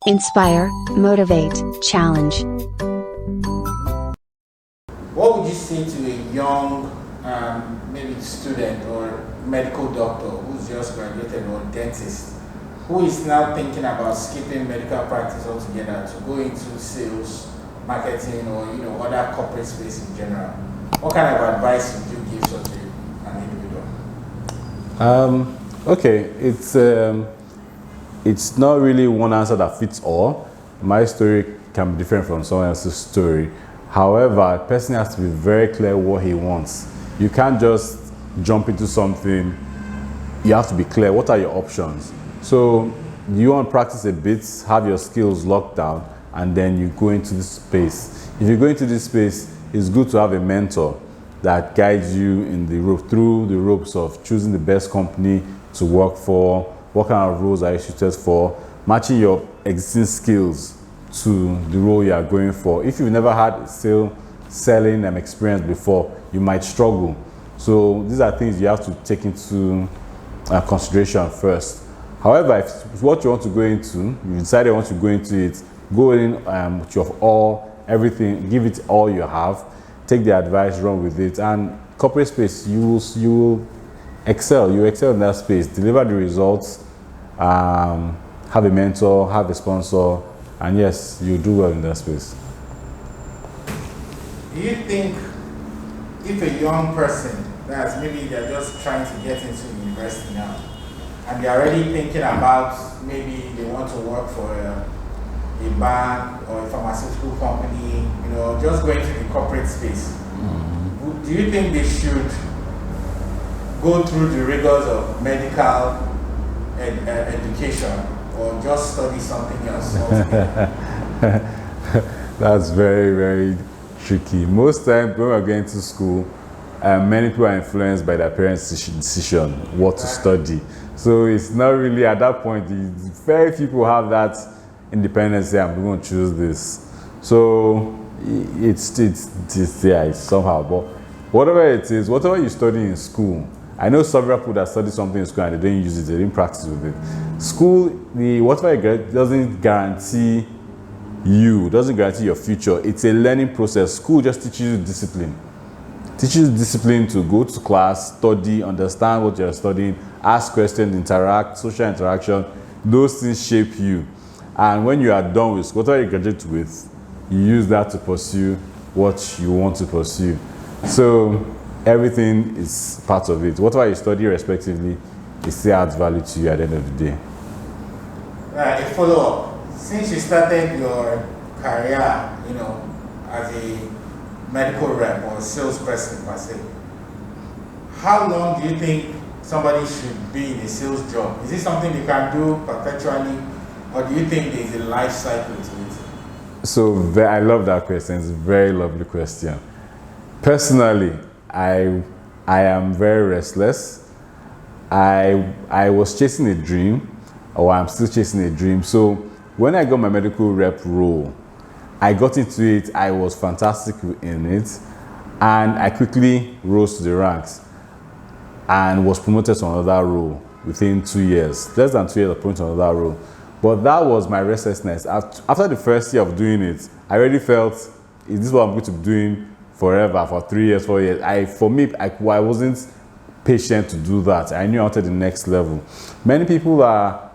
Inspire, motivate, challenge. What would you say to a young, maybe student or medical doctor who's just graduated or dentist who is now thinking about skipping medical practice altogether to go into sales, marketing, or other corporate space in general? What kind of advice would you give such an individual? Okay, it's not really one answer that fits all. My story can be different from someone else's story. However, a person has to be very clear what he wants. You can't just jump into something. You have to be clear. What are your options? So you want to practice a bit, have your skills locked down, and then you go into this space. If you go into this space, it's good to have a mentor that guides you in through the ropes of choosing the best company to work for, what kind of roles are you suited for, matching your existing skills to the role you are going for. If you've never had selling experience before, you might struggle. So these are things you have to take into consideration first. However, if what you want to go into, you decide you want to go into it, go in with your everything, give it all you have, take the advice, run with it, and corporate space, you will excel. You excel in that space, deliver the results, have a mentor, have a sponsor, and yes, you do well in that space. Do you think if a young person that's maybe they're just trying to get into university now and they're already thinking about maybe they want to work for a bank or a pharmaceutical company, just going to the corporate space, do you think they should go through the rigors of medical education or just study something else altogether? That's very, very tricky. Most times when we're going to school, many people are influenced by their parents' decision what to study. So it's not really at that point, very few people have that independence, say, I'm going to choose this. So it's somehow. But whatever it is, whatever you study in school, I know several people that study something in school and they didn't use it, they didn't practice with it. School, whatever you get doesn't guarantee your future. It's a learning process. School just teaches you discipline. Teaches discipline to go to class, study, understand what you're studying, ask questions, interact, social interaction. Those things shape you. And when you are done with whatever you graduate with, you use that to pursue what you want to pursue. So everything is part of it. Whatever you study respectively, it still adds value to you at the end of the day. Right, a follow-up. Since you started your career, as a medical rep or salesperson per se, how long do you think somebody should be in a sales job? Is it something you can do perpetually, or do you think there's a life cycle to it? So I love that question. It's a very lovely question. Personally, I am very restless. I was chasing a dream, or I'm still chasing a dream. So when I got my medical rep role, I got into it, I was fantastic in it, and I quickly rose to the ranks and was promoted to another role within 2 years. Less than 2 years, I promoted to another role. But that was my restlessness. After the first year of doing it, I already felt, is this what I'm going to be doing forever, for 3 years, 4 years? I wasn't patient to do that. I knew I wanted the next level. Many people are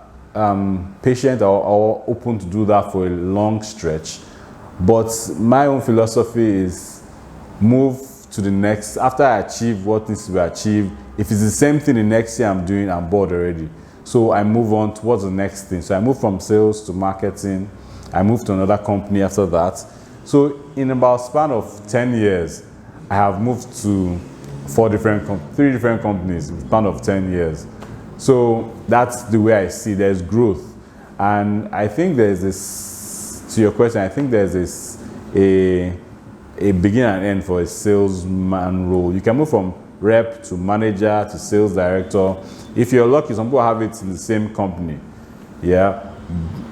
patient or open to do that for a long stretch. But my own philosophy is move to the next. After I achieve what needs to be achieved, if it's the same thing the next year I'm doing, I'm bored already. So I move on towards the next thing. So I move from sales to marketing. I moved to another company after that. So in about a span of 10 years, I have moved to three different companies in a span of 10 years. So that's the way I see there's growth. And I think there's this, to your question, I think there's this, a beginning and end for a salesman role. You can move from rep to manager to sales director. If you're lucky, some people have it in the same company. Yeah.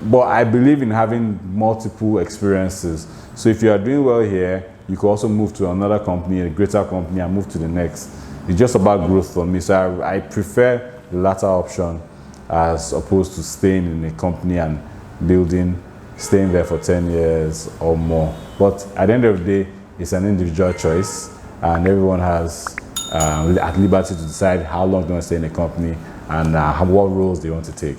But I believe in having multiple experiences. So if you are doing well here, you can also move to another company, a greater company, and move to the next. It's just about growth for me. So I prefer the latter option as opposed to staying in a company and building, staying there for 10 years or more. But at the end of the day, it's an individual choice, and everyone has at liberty to decide how long they want to stay in a company and what roles they want to take.